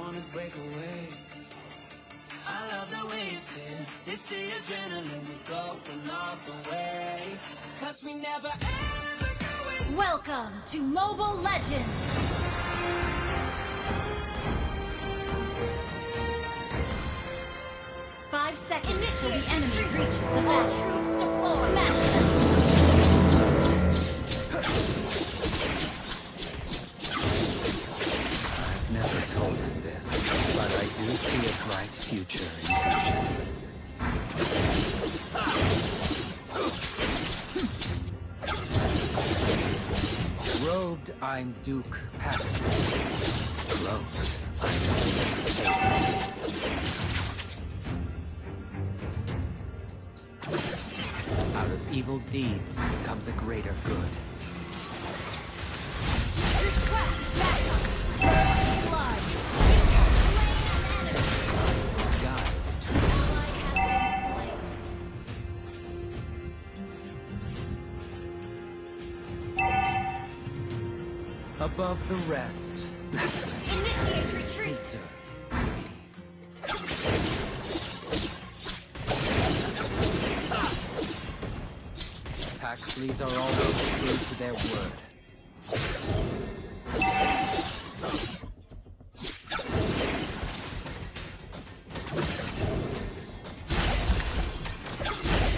wanna break away. I love the way it feels. It's the adrenaline, we going all the way. Cause we never ever go. Welcome to Mobile Legends! 5 seconds till the enemy reaches the battle. Troops deploy. Smash them. I've never told him this, but I do see a bright future in vision. Robed, I'm Duke Paxton. Close, I'm Aiden. Out of evil deeds comes a greater good. Above the rest, Initiate retreat! Paxleys are always true to their word.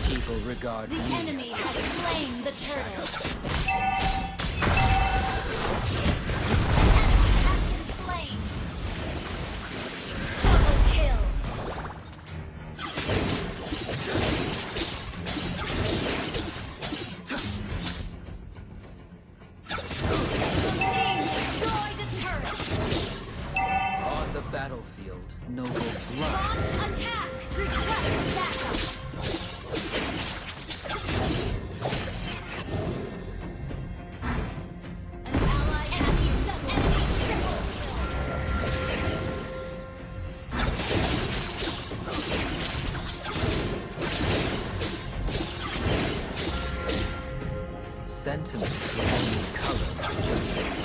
People regard The me enemy has slain the turtle. Battlefield, noble blood. Launch attack! Request backup! An ally has done enemy triple Sentiment will only color my judgment.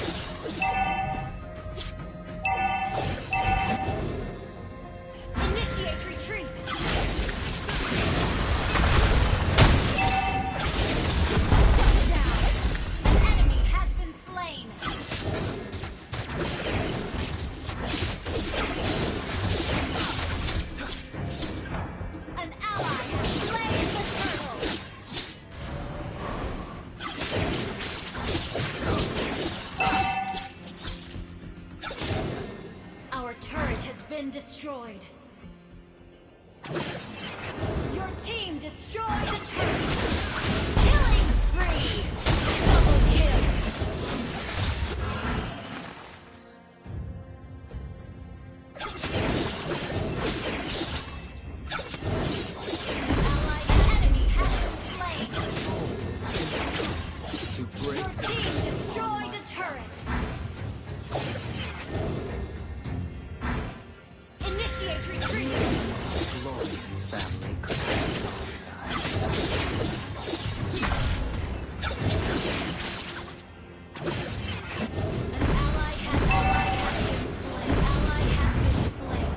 Initiate retreat! Down! An enemy has been slain! An ally has slain the turtle! Our turret has been destroyed. Your team destroyed the turret! Killing spree! Double kill! Ally enemy has been slain! To break Your team destroyed a turret! Initiate retreat! the glorious family could be outside. An ally has been slain! Ally has been slain!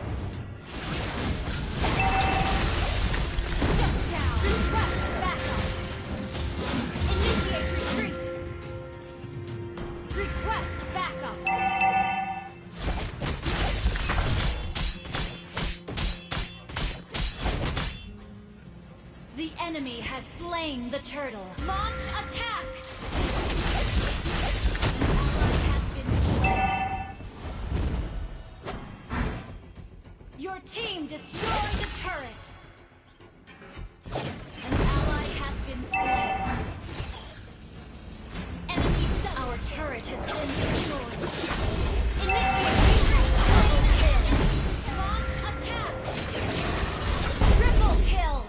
Shut down! Request backup! Initiate retreat! Request backup! The enemy has slain the turtle. Launch attack! Ally has been slain. Your team destroyed the turret. An ally has been slain. Enemy our turret has been destroyed. Initiate retreat. Double kill. Launch attack. Triple kill.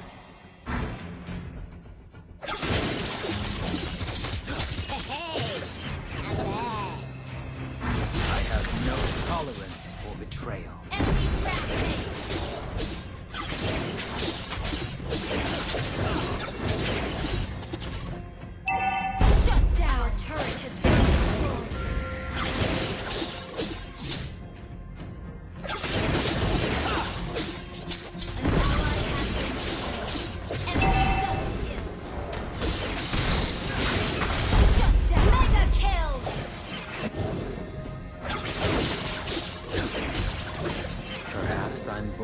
I have no tolerance for betrayal. Enemy rampage. Shut down. Our turret has been destroyed.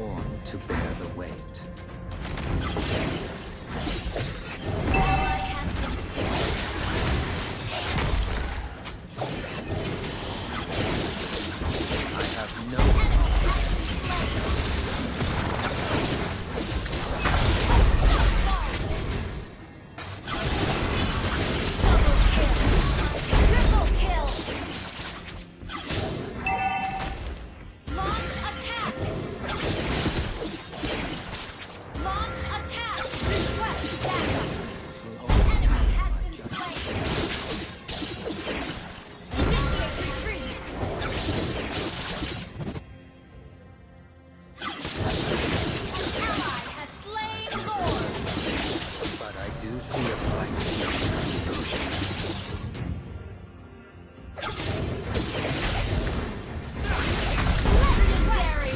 born to bear the weight. Ally has been slain. I have no Triple kill. Launch attack. Launch attack. Request backup. Enemy has been slain. Initiate retreat. An ally has slain Lord. but I do see a bright future in devotion. Legendary.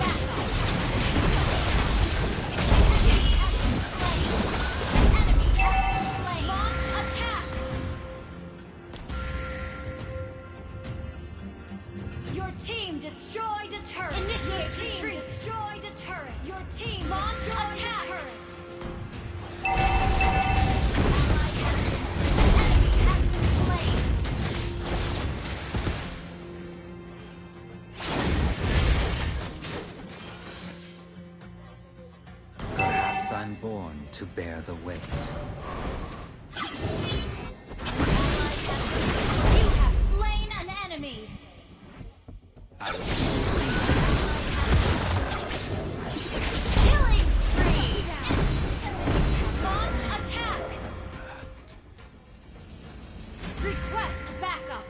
Enemy has been slain. Launch attack. Your team destroyed a turret. Initiate retreat. Destroyed a turret. Your team launch attack. Turret. Ally has been slain. Perhaps I'm born to bear the weight. You have slain an enemy. I will Killing spree. Launch attack. rest. Request backup.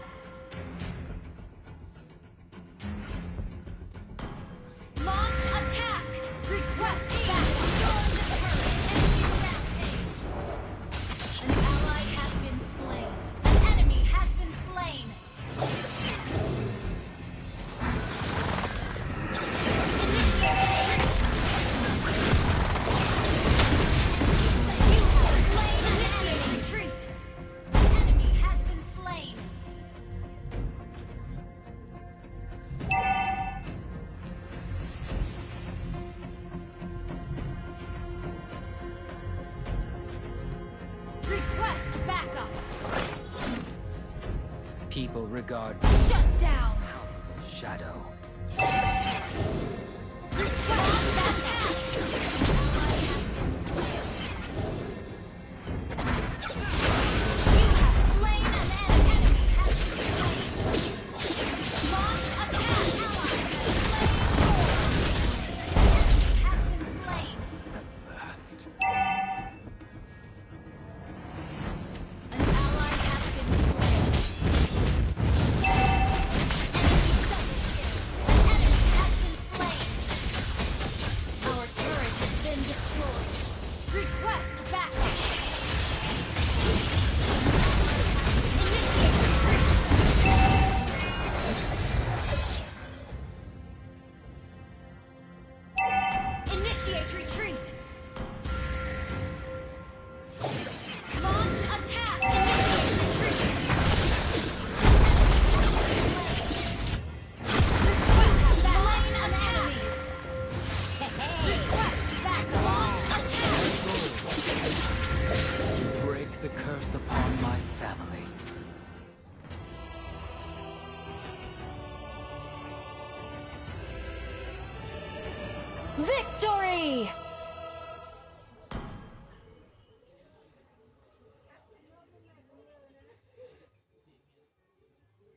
Launch attack. Request backup. An ally has been slain. An enemy has been slain. You have slain an enemy. Retreat. An enemy has been slain. Request backup. People regard Shut down. me as shadow. Request backup. You have slain an enemy. Launch attack. Ally has been slain. Rest. An ally has been slain. An enemy has been slain. Our turret has been destroyed. Request backup. Initiate retreat. Launch attack. Initiate retreat. Request slain an enemy. Request back. Launch attack. Break the curse upon my family. Victory!